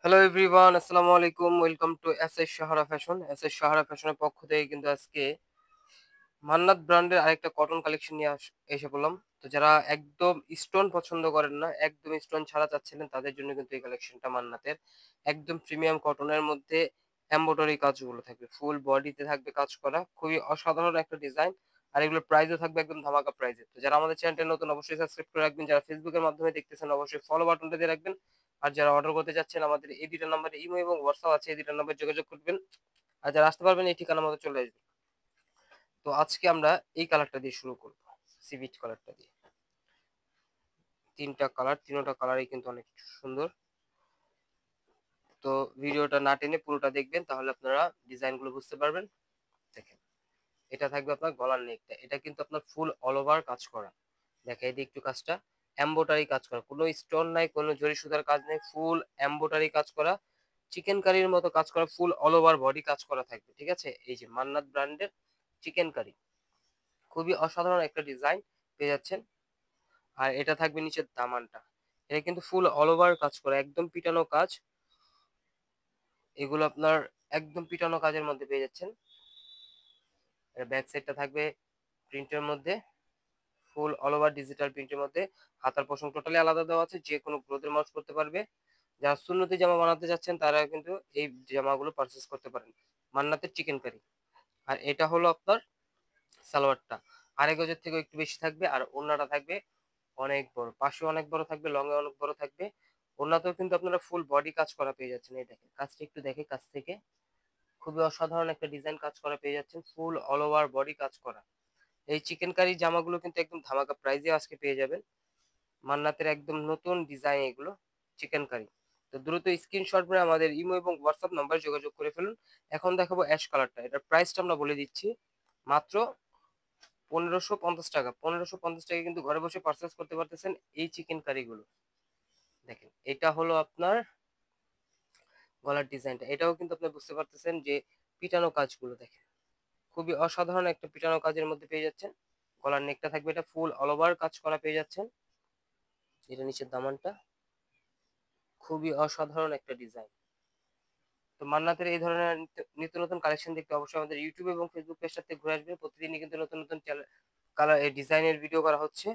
Hello everyone, আসসালামু আলাইকুম। Welcome to SS Sahara fashion. SS Sahara ফ্যাশনের পক্ষ থেকে কিন্তু আজকে মান্নাত ব্র্যান্ডের আরেকটা কটন কালেকশন নিয়ে এসে পড়লাম। তো যারা একদম স্টোন পছন্দ করেন না, একদম স্টোন ছাড়া চাচ্ছিলেন, তাদের জন্য কিন্তু এই কালেকশনটা মান্নাতের। একদম প্রিমিয়াম কটনের মধ্যে এমব্রয়ডারি কাজগুলো থাকবে, ফুল বডিতে থাকবে কাজ করা, খুবই অসাধারণ একটা ডিজাইন। আর এগুলোর প্রাইসও থাকবে একদম ধামাকা প্রাইসে। তো যারা আমাদের চ্যানেলটা নতুন, অবশ্যই সাবস্ক্রাইব করে রাখবেন। যারা ফেসবুকের মাধ্যমে দেখতেছেন, অবশ্যই ফলো বাটনটা দিয়ে রাখবেন। আর যারা অর্ডার করতে যাচ্ছেন, আমাদের এই দুইটা নাম্বারে ইমো এবং হোয়াটসঅ্যাপ আছে, এই দুইটা নাম্বারে যোগাযোগ করবেন। আর যারা আসতে পারবেন, এই ঠিকানা মতো চলে আসবেন। তো আজকে আমরা এই কালারটা দিয়ে শুরু করব, সিভিট কালারটা দিয়ে। তিনটা কালার, তিনটা কালারই কিন্তু অনেক সুন্দর। তো ভিডিওটা না টেনে পুরোটা দেখবেন, তাহলে আপনারা ডিজাইনগুলো বুঝতে পারবেন। দেখেন, এটা থাকবে আপনার গলার নেকটা, এটা কিন্তু আপনার ফুল অল ওভার কাজ করা। দেখেন এই দিকে একটু কাজটা এমব্রয়ডারি কাজ করা, কোনো স্টোন নাই, কোনো জরি সুতার কাজ নেই, ফুল এমব্রয়ডারি কাজ করা, চিকেন কারির মতো কাজ করা, ফুল অল ওভার বডি কাজ করা থাকবে। ঠিক আছে, এই যে মান্নাত ব্র্যান্ডের চিকেন কারি, খুবই অসাধারণ একটা ডিজাইন পেয়ে যাচ্ছেন। আর এটা থাকবে নিচের দামানটা, এটা কিন্তু ফুল অল ওভার কাজ করা, একদম পিটানো কাজ। এগুলো আপনার একদম পিটানো কাজের মধ্যে পেয়ে যাচ্ছেন। এর ব্যাক সাইডটা থাকবে প্রিন্টের মধ্যে, ফুল অল ওভার ডিজিটাল প্রিন্টের মধ্যে। হাতার পশম টোটালি আলাদা দেওয়া আছে, যে কোনো গ্রোথের মাউস করতে পারবে। যারা সুন্নতি জামা বানাতে যাচ্ছেন, তারা কিন্তু এই জামাগুলো পারচেস করতে পারেন। মান্নাতের চিকেন কারি। আর এটা হলো আপনার সালোয়ারটা, আড়াই গজের থেকে একটু বেশি থাকবে। আর ওড়নাটা থাকবে অনেক বড়, পাশে অনেক বড় থাকবে, লং এ অনেক বড় থাকবে। ওড়নাতেও কিন্তু আপনারা ফুল বডি কাজ করা পেয়ে যাচ্ছেন। এই দেখেন কাজটা একটু দেখে কাছ থেকে, খুবই অসাধারণ একটা ডিজাইন কাজ করা পেয়ে যাচ্ছেন, ফুল অল ওভার বডি কাজ করা। এই চিকেন কারি জামাগুলো কিন্তু একদম ধামাকা প্রাইজে আজকে পেয়ে যাবেন। মান্নাতের একদম নতুন ডিজাইন এগুলো, চিকেন কারি। তো দ্রুত স্ক্রিনশট করে আমাদের ইমো এবং হোয়াটসঅ্যাপ নাম্বারে যোগাযোগ করে ফেলুন। এখন দেখাবো অ্যাশ কালারটা, এটার প্রাইসটা আমরা বলে দিচ্ছি, মাত্র 1550 টাকা। 1550 টাকা কিন্তু ঘরে বসে পারচেস করতে পারতেছেন এই চিকেন কারিগুলো। দেখেন এটা হলো আপনার গলার ডিজাইনটা, এটাও কিন্তু আপনি বুঝতে পারতেছেন যে পিটানো কাজগুলো দেখেন, খুবই অসাধারণ একটা পিটানো কাজের মধ্যে পেয়ে যাচ্ছেন। গলার নেকটা থাকবে এটা ফুল অল ওভার কাজ করা পেয়ে যাচ্ছেন। এটা নিচের দামানটা, খুবই অসাধারণ একটা ডিজাইন। তো মান্নাতের এই ধরনের নিত্য নতুন কালেকশন দেখতে অবশ্যই আমাদের ইউটিউব এবং ফেসবুক পেজটাতে ঘুরে আসবে। প্রতিদিনই কিন্তু নতুন নতুন কালার ডিজাইনের ভিডিও করা হচ্ছে।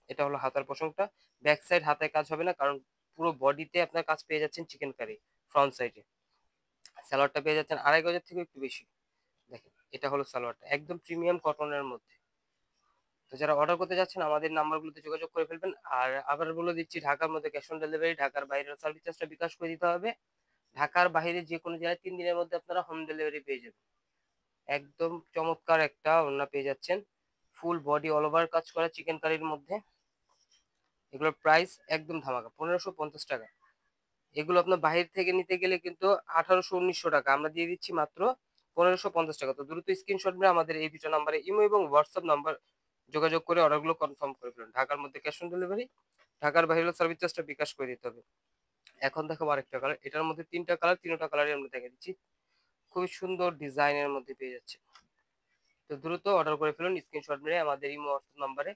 এটা হলো হাতার পশমটা। ব্যাক সাইড হাতায় কাজ হবে না, কারণ পুরো বডিতে আপনার কাজ পেয়ে যাচ্ছেন চিকেন কারি। ফ্রন্ট সাইডে সালোয়ারটা পেয়ে যাচ্ছেন আড়াই গজের থেকে একটু বেশি। দেখেন এটা হলো সালোয়ারটা, একদম প্রিমিয়াম কটনের মধ্যে। তো যারা অর্ডার করতে যাচ্ছেন, আমাদের নাম্বারগুলোতে যোগাযোগ করে ফেলবেন। আর আবার বলে দিচ্ছি, ঢাকার মধ্যে ক্যাশ অন ডেলিভারি, ঢাকার বাইরের সার্ভিস চার্জটা বিকাশ করে দিতে হবে। ঢাকার বাইরে যে কোনো জায়গায় 3 দিনের মধ্যে আপনারা হোম ডেলিভারি পেয়ে যাবেন। একদম চমৎকার একটা ওড়না পেয়ে যাচ্ছেন, ফুল বডি অল ওভার কাজ করা চিকেন কারির মধ্যে। এগুলোর প্রাইস একদম ধামাকা, 1550 টাকা। এগুলো আপনার বাহির থেকে নিতে গেলে কিন্তু 1800-1900 টাকা, আমরা দিয়ে দিচ্ছি মাত্র 1550 টাকা। তো দ্রুত স্ক্রিনশট নিয়ে আমাদের এই দুটো নাম্বারে ইমো এবং হোয়াটসঅ্যাপ নাম্বার যোগাযোগ করে অর্ডারগুলো কনফার্ম করে ফেলুন। ঢাকার মধ্যে ক্যাশ অন ডেলিভারি, ঢাকার বাইরে সার্ভিস চার্জটা বিকাশ করে দিতে হবে। এখন দেখাবো আরেকটা কালার, এটার মধ্যে তিনটা কালার, তিনটা কালারই আমরা দেখে দিচ্ছি। খুবই সুন্দর ডিজাইনের মধ্যে পেয়ে যাচ্ছে। তো দ্রুত অর্ডার করে ফেলুন স্ক্রিনশট মেরে আমাদের ইমো হোয়াটসঅ্যাপ নাম্বারে।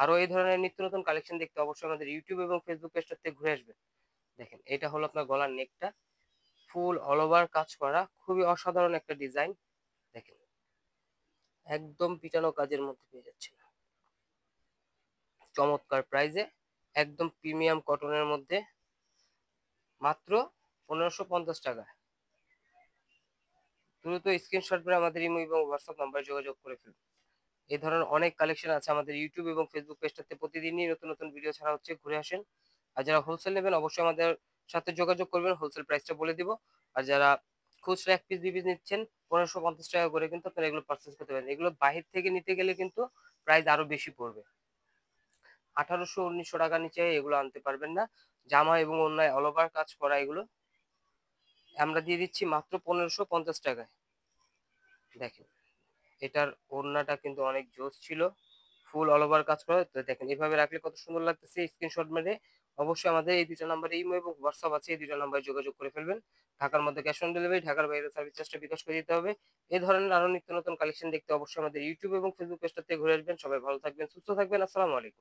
আরো এই ধরনের নিত্য নতুন কালেকশন দেখতে অবশ্যই আমাদের ইউটিউব এবং ফেসবুক পেজটাতে ঘুরে আসবেন। দেখেন এটা হলো আপনার গলার নেকটা, ফুল অল ওভার কাজ করা, খুবই অসাধারণ একটা ডিজাইন। দেখেন একদম পিটানো কাজের মধ্যে পেয়ে যাচ্ছেন, চমৎকার প্রাইজে, একদম প্রিমিয়াম কটনের মধ্যে, মাত্র 1550 টাকা। দ্রুত স্ক্রিনশট করে আমাদের ইমো এবং হোয়াটসঅ্যাপ নাম্বারে যোগাযোগ করে ফেলুন। এই ধরনের অনেক কালেকশন আছে আমাদের ইউটিউব এবং ফেসবুক পেজটাতে, প্রতিদিনই নতুন নতুন ভিডিও ছাড়া হচ্ছে, ঘুরে আসেন। আর যারা হোলসেল নেবেন, অবশ্যই আমাদের সাথে যোগাযোগ করবেন, হোলসেল প্রাইসটা বলে দিব। আর যারা খুচরা 1 পিস 2 পিস নিচ্ছেন, 1550 টাকা করে কিন্তু আপনারা এগুলো পারচেস করতে পারেন। এগুলো বাহির থেকে নিতে গেলে কিন্তু প্রাইস আরো বেশি পড়বে, 1800-1900 টাকার নিচে এগুলো আনতে পারবেন না। জামা এবং অন্যায় অল ওভার কাজ করা, এগুলো আমরা দিয়ে দিচ্ছি মাত্র 1550 টাকায়। দেখেন এটার ওড়নাটা কিন্তু অনেক জোস ছিল, ফুল অল ওভার কাজ করা। তো দেখেন এভাবে রাখলে কত সুন্দর লাগতেছে, স্ক্রিনশট মেরে অবশ্যই আমাদের এই দুটো নাম্বারে ইমো এবং হোয়াটসঅ্যাপ আছে, এই দুটো নাম্বারে যোগাযোগ করে ফেলবেন। ঢাকার মধ্যে ক্যাশ অন ডেলিভারি, ঢাকার বাইরে সার্ভিস চার্জটা বিকাশ করে দিতে হবে। এই ধরনের আরো নিত্য নতুন কালেকশন দেখতে অবশ্যই আমাদের ইউটিউব এবং ফেসবুক পেজটাতে ঘুরে আসবেন। সবাই ভালো থাকবেন, সুস্থ থাকবেন, আসসালামু আলাইকুম।